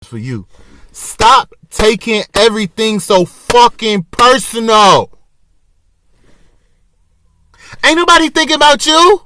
for you. Stop taking everything so fucking personal. Ain't nobody thinking about you.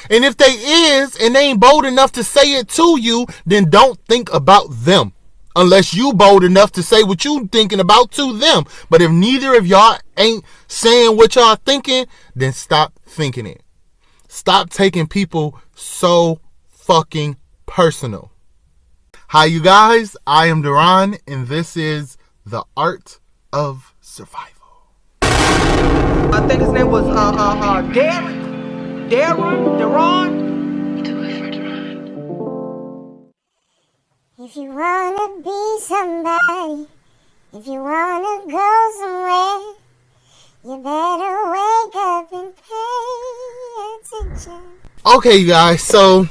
And if they is, and they ain't bold enough to say it to you, then don't think about them. Unless you bold enough to say what you thinking about to them. But if neither of y'all ain't saying what y'all thinking, then stop thinking it. Stop taking people so fucking personal. Hi, you guys. I am Duran, and this is The Art of Survival. I think his name was Deron. If you wanna be somebody, if you wanna go somewhere, you better wake up and pay attention. Okay, you guys, so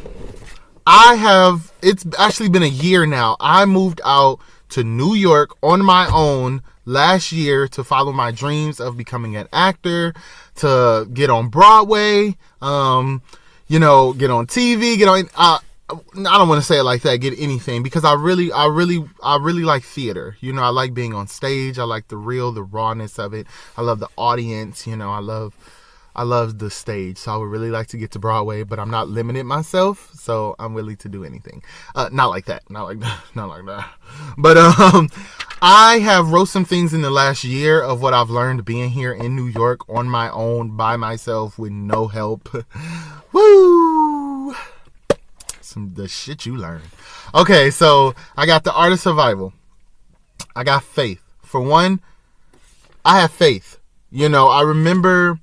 it's actually been a year now. I moved out to New York on my own last year to follow my dreams of becoming an actor, to get on Broadway, get on TV, I don't want to say it like that, get anything, because I really like theater. I like being on stage. I like the rawness of it. I love the audience. I love the stage. So I would really like to get to Broadway, but I'm not limiting myself. So I'm willing to do anything. Not like that. But I have wrote some things in the last year of what I've learned being here in New York on my own, by myself, with no help. Woo! The shit you learn. Okay, so I got The Art of Survival. I got faith. For one, I have faith. I remember,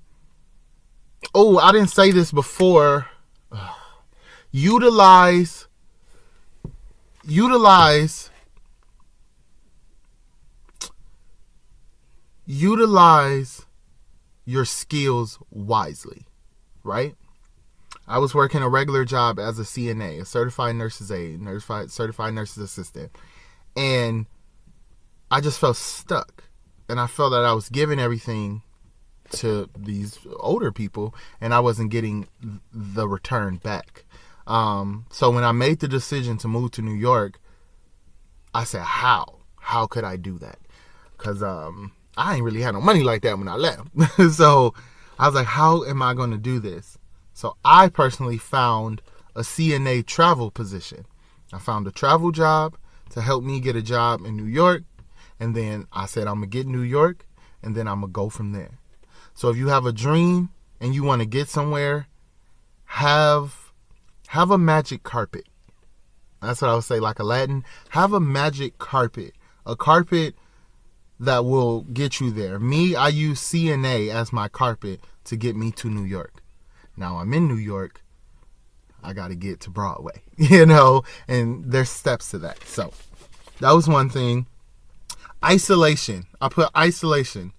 I didn't say this before. Utilize your skills wisely, right? I was working a regular job as a CNA, a certified nurse's aide, certified nurse's assistant. And I just felt stuck. And I felt that I was giving everything to these older people and I wasn't getting the return back. So when I made the decision to move to New York, I said, how? How could I do that? Because I ain't really had no money like that when I left. So I was like, how am I going to do this? So I personally found a CNA travel position. I found a travel job to help me get a job in New York. And then I said, I'm going to get New York and then I'm going to go from there. So if you have a dream and you want to get somewhere, have a magic carpet. That's what I would say, like Aladdin. Have a magic carpet. A carpet that will get you there. Me, I use CNA as my carpet to get me to New York. Now I'm in New York, I got to get to Broadway, and there's steps to that. So that was one thing. Isolation. I put isolation,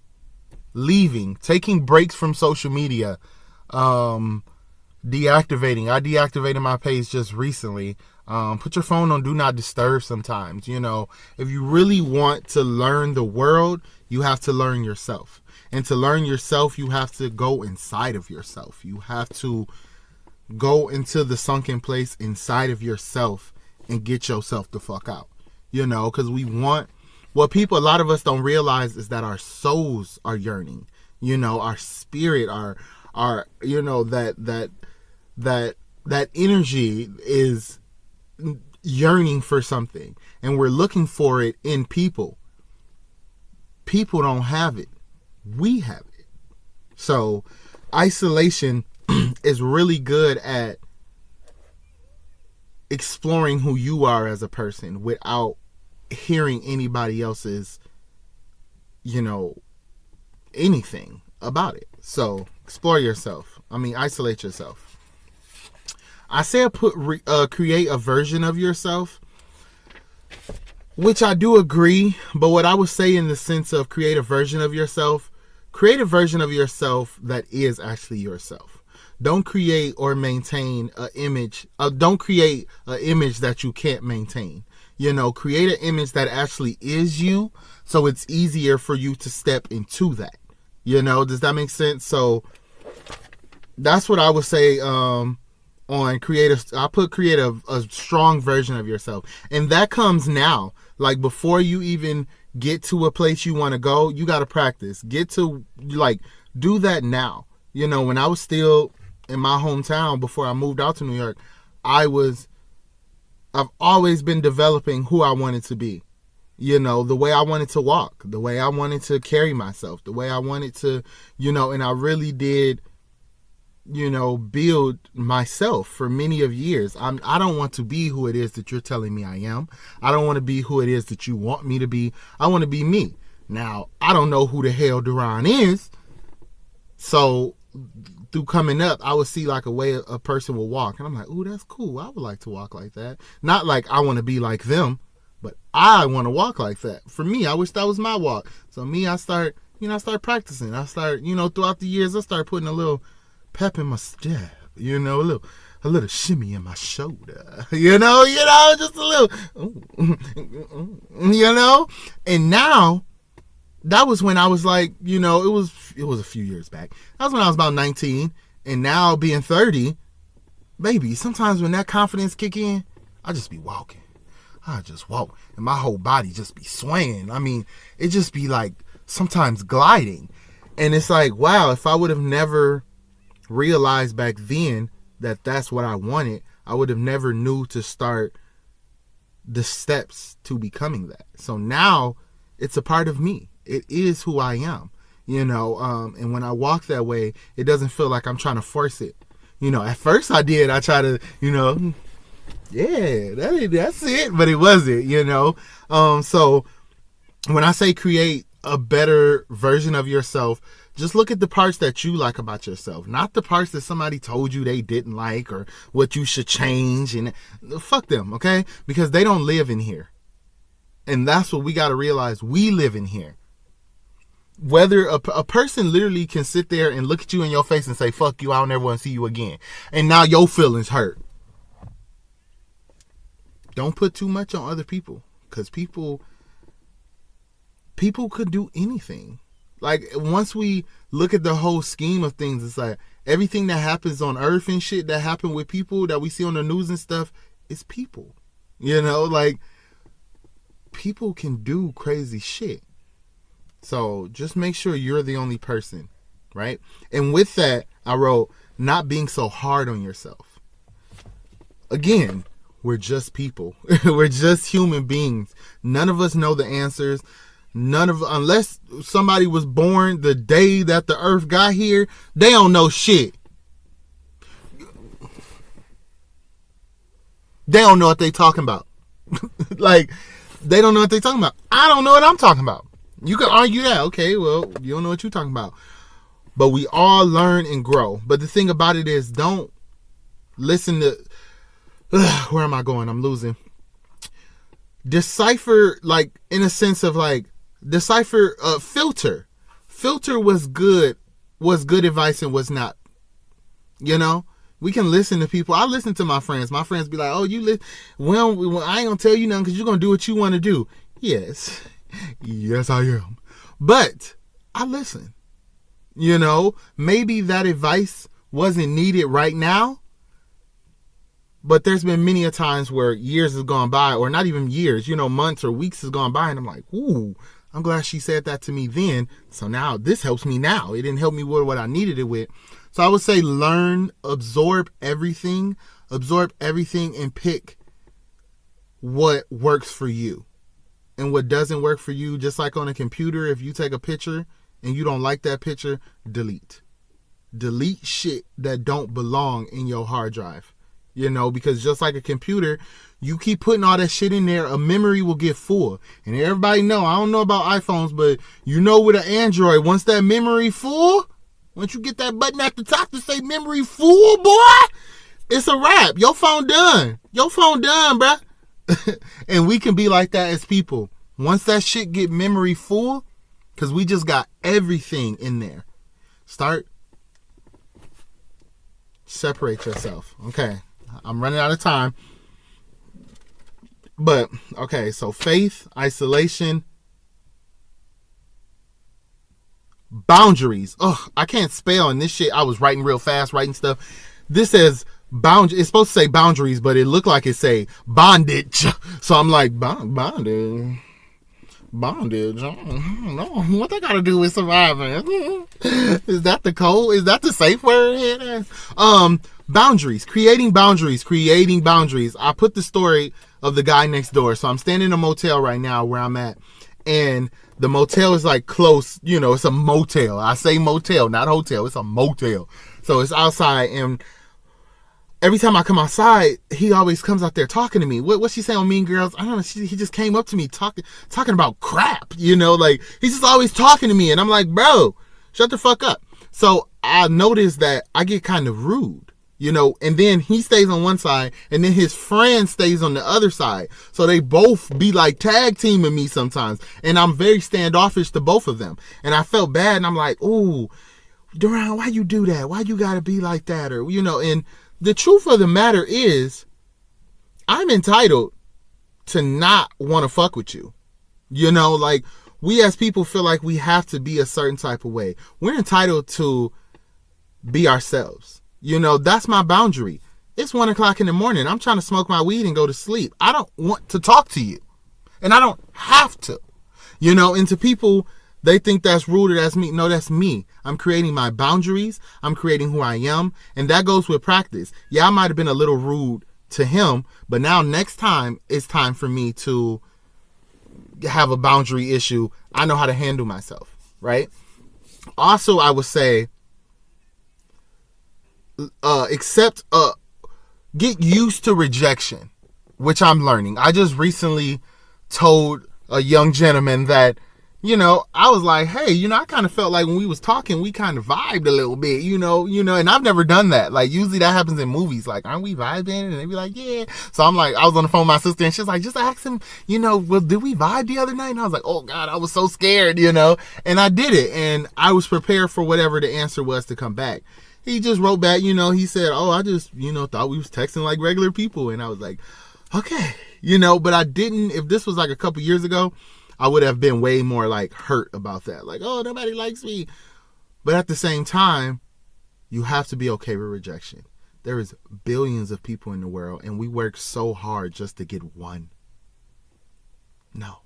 leaving, taking breaks from social media, deactivating. I deactivated my page just recently. Put your phone on do not disturb sometimes. If you really want to learn the world, you have to learn yourself. And to learn yourself, you have to go inside of yourself. You have to go into the sunken place inside of yourself and get yourself the fuck out. Because a lot of us don't realize is that our souls are yearning. Our spirit, our that energy is yearning for something. And we're looking for it in people. People don't have it. We have it. So isolation is really good at exploring who you are as a person without hearing anybody else's, anything about it. So explore yourself. Isolate yourself. I say create a version of yourself, which I do agree. But what I would say in the sense of create a version of yourself that is actually yourself. Don't create or maintain an image. Don't create an image that you can't maintain. Create an image that actually is you, so it's easier for you to step into that. Does that make sense? So that's what I would say. On create a strong version of yourself, and that comes now. Like, before you even get to a place you want to go, you got to practice. Get to, like, do that now. You know, when I was still in my hometown before I moved out to New York, I've always been developing who I wanted to be. You know, the way I wanted to walk, the way I wanted to carry myself, the way I wanted to, you know, and I really did, you know, build myself for many of years. I don't want to be who it is that you're telling me I am. I don't want to be who it is that you want me to be. I want to be me. Now, I don't know who the hell Duran is. So through coming up, I would see like a way a person will walk. And I'm like, ooh, that's cool. I would like to walk like that. Not like I want to be like them, but I want to walk like that. For me, I wish that was my walk. So I start practicing. I start, you know, throughout the years, I start putting a little pep in my step, you know, a little shimmy in my shoulder, you know, just a little, you know. And now, that was when I was like, you know, it was a few years back. That was when I was about 19, and now being 30, baby, sometimes when that confidence kick in, I just be walking. I just walk, and my whole body just be swaying. I mean, it just be like sometimes gliding. And it's like, wow, if I would have never realized back then that that's what I wanted, I would have never knew to start the steps to becoming that. So now it's a part of me. It is who I am, you know, and when I walk that way, it doesn't feel like I'm trying to force it. You know, at first I did. I try to, you know, yeah, that's it, but it wasn't, you know. So when I say create a better version of yourself, just look at the parts that you like about yourself, not the parts that somebody told you they didn't like or what you should change. And fuck them, okay? Because they don't live in here. And that's what we got to realize. We live in here. Whether a person literally can sit there and look at you in your face and say, fuck you, I don't ever want to see you again. And now your feelings hurt. Don't put too much on other people, because people could do anything. Like, once we look at the whole scheme of things, it's like everything that happens on earth and shit that happen with people that we see on the news and stuff is people. You know, like, people can do crazy shit. So just make sure you're the only person, right? And with that, I wrote, not being so hard on yourself. Again, we're just people. We're just human beings. None of us know the answers. Unless somebody was born the day that the earth got here, they don't know shit. They don't know what they talking about. Like, they don't know what they talking about. I don't know what I'm talking about. You can argue that. Okay, well, you don't know what you're talking about. But we all learn and grow. But the thing about it is, don't listen to... where am I going? I'm losing. Decipher, like, in a sense of, like, decipher, filter. Filter was good advice and was not. You know? We can listen to people. I listen to my friends. My friends be like, oh, you listen. Well, I ain't going to tell you nothing because you're going to do what you want to do. Yes. Yes, I am. But I listen. You know, maybe that advice wasn't needed right now. But there's been many a times where years has gone by, or not even years, you know, months or weeks has gone by, and I'm like, ooh, I'm glad she said that to me then. So now this helps me now. It didn't help me with what I needed it with. So I would say learn, absorb everything, and pick what works for you. And what doesn't work for you, just like on a computer, if you take a picture and you don't like that picture, delete. Delete shit that don't belong in your hard drive. You know, because just like a computer, you keep putting all that shit in there, a memory will get full. And everybody know, I don't know about iPhones, but you know with an Android, once that memory full, once you get that button at the top to say memory full, boy, it's a wrap. Your phone done, bruh. And we can be like that as people. Once that shit get memory full, because we just got everything in there. Separate yourself. Okay. I'm running out of time. But, okay, so faith, isolation, boundaries. Ugh, I can't spell in this shit. I was writing real fast, writing stuff. This says It's supposed to say boundaries, but it looked like it say bondage. So I'm like, bondage. Bondage. I don't know what they got to do with surviving. Is that the code? Is that the safe word? Boundaries. Creating boundaries. I put the story of the guy next door. So I'm standing in a motel right now where I'm at, and the motel is like close. You know, it's a motel. I say motel, not hotel. It's a motel. So it's outside, and every time I come outside, he always comes out there talking to me. What's she saying on Mean Girls? I don't know. He just came up to me talking about crap. You know, like he's just always talking to me, and I'm like, bro, shut the fuck up. So I noticed that I get kind of rude. You know, and then he stays on one side, and then his friend stays on the other side. So they both be like tag teaming me sometimes. And I'm very standoffish to both of them. And I felt bad, and I'm like, ooh, Duran, why you do that? Why you gotta be like that? Or, you know, and the truth of the matter is, I'm entitled to not want to fuck with you. You know, like, we as people feel like we have to be a certain type of way. We're entitled to be ourselves. You know, that's my boundary. It's 1 o'clock in the morning. I'm trying to smoke my weed and go to sleep. I don't want to talk to you. And I don't have to. You know, and to people, they think that's rude or that's me. No, that's me. I'm creating my boundaries. I'm creating who I am. And that goes with practice. Yeah, I might have been a little rude to him, but now next time it's time for me to have a boundary issue. I know how to handle myself, right? Also, I would say, get used to rejection, which I'm learning. I just recently told a young gentleman that, you know, I was like, hey, you know, I kind of felt like when we was talking, we kind of vibed a little bit, you know, and I've never done that. Like, usually that happens in movies. Like, aren't we vibing? And they be like, yeah. So I'm like, I was on the phone with my sister, and she's like, just ask him, you know, well, did we vibe the other night? And I was like, oh God, I was so scared, you know, and I did it. And I was prepared for whatever the answer was to come back. He just wrote back, you know, he said, oh, I just, you know, thought we was texting like regular people. And I was like, okay, you know, but I didn't, if this was like a couple years ago, I would have been way more like hurt about that. Like, oh, nobody likes me. But at the same time, you have to be okay with rejection. There is billions of people in the world, and we work so hard just to get one. No.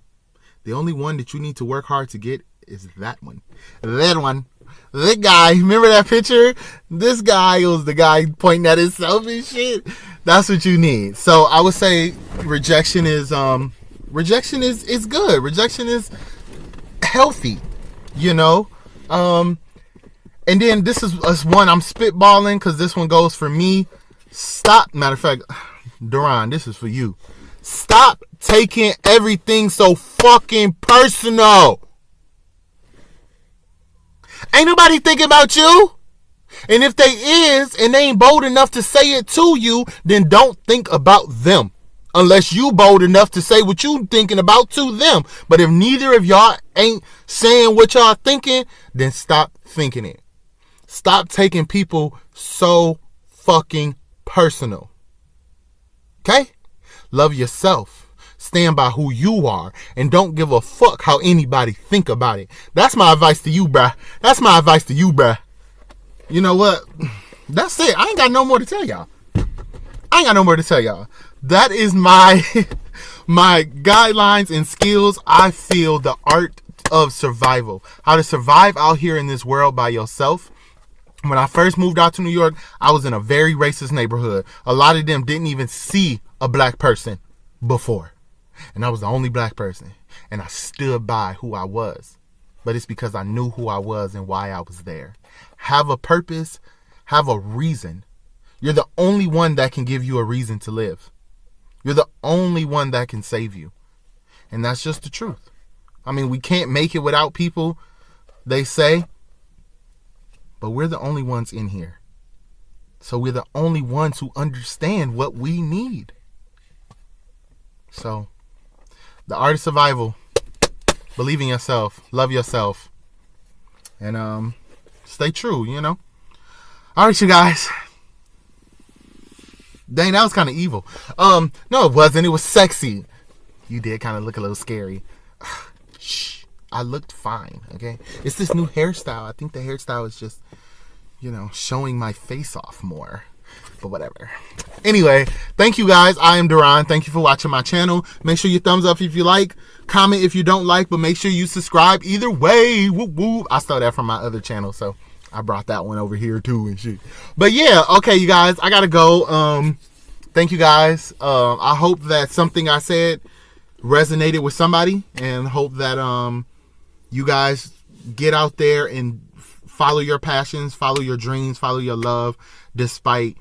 The only one that you need to work hard to get is that one. That one. The guy, remember that picture? This guy was the guy pointing at himself and shit. That's what you need. So I would say rejection is good. Rejection is healthy, you know. And then this is one I'm spitballing because this one goes for me. Stop. Matter of fact, Duran, this is for you. Stop taking everything so fucking personal. Ain't nobody thinking about you. And if they is, and they ain't bold enough to say it to you, then don't think about them. Unless you bold enough to say what you thinking about to them. But if neither of y'all ain't saying what y'all thinking, then stop thinking it. Stop taking people so fucking personal. Okay? Love yourself. Stand by who you are, and don't give a fuck how anybody think about it. That's my advice to you, bruh. You know what? That's it. I ain't got no more to tell y'all. That is my my guidelines and skills. I feel the art of survival. How to survive out here in this world by yourself. When I first moved out to New York, I was in a very racist neighborhood. A lot of them didn't even see a black person before. And I was the only black person. And I stood by who I was. But it's because I knew who I was and why I was there. Have a purpose. Have a reason. You're the only one that can give you a reason to live. You're the only one that can save you. And that's just the truth. I mean, we can't make it without people, they say. But we're the only ones in here. So we're the only ones who understand what we need. So, the art of survival. Believe in yourself. Love yourself. And stay true, you know. All right, you guys. Dang, that was kind of evil. No, it wasn't. It was sexy. You did kind of look a little scary. Shh. I looked fine, okay? It's this new hairstyle. I think the hairstyle is just, you know, showing my face off more. But whatever. Anyway, thank you guys. I am Duran. Thank you for watching my channel. Make sure you thumbs up if you like. Comment if you don't like, but make sure you subscribe either way. Woo woo. I stole that from my other channel, so I brought that one over here too and shit. But yeah, okay, you guys, I gotta go. Thank you guys. I hope that something I said resonated with somebody, and hope that you guys get out there and follow your passions, follow your dreams, follow your love, despite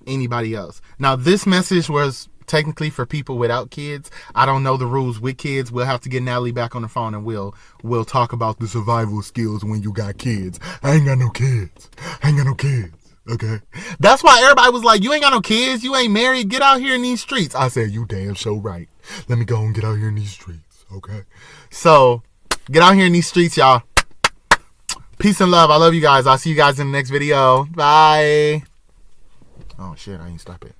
anybody else. Now, this message was technically for people without kids. I don't know the rules with kids. We'll have to get Natalie back on the phone and we'll talk about the survival skills when you got kids. I ain't got no kids. Okay. That's why everybody was like, you ain't got no kids, you ain't married, get out here in these streets. I said, you damn so right. Let me go and get out here in these streets. Okay. So get out here in these streets, y'all. Peace and love. I love you guys. I'll see you guys in the next video. Bye. Oh shit, I ain't stop it.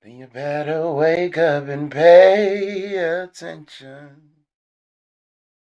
Then you better wake up and pay attention.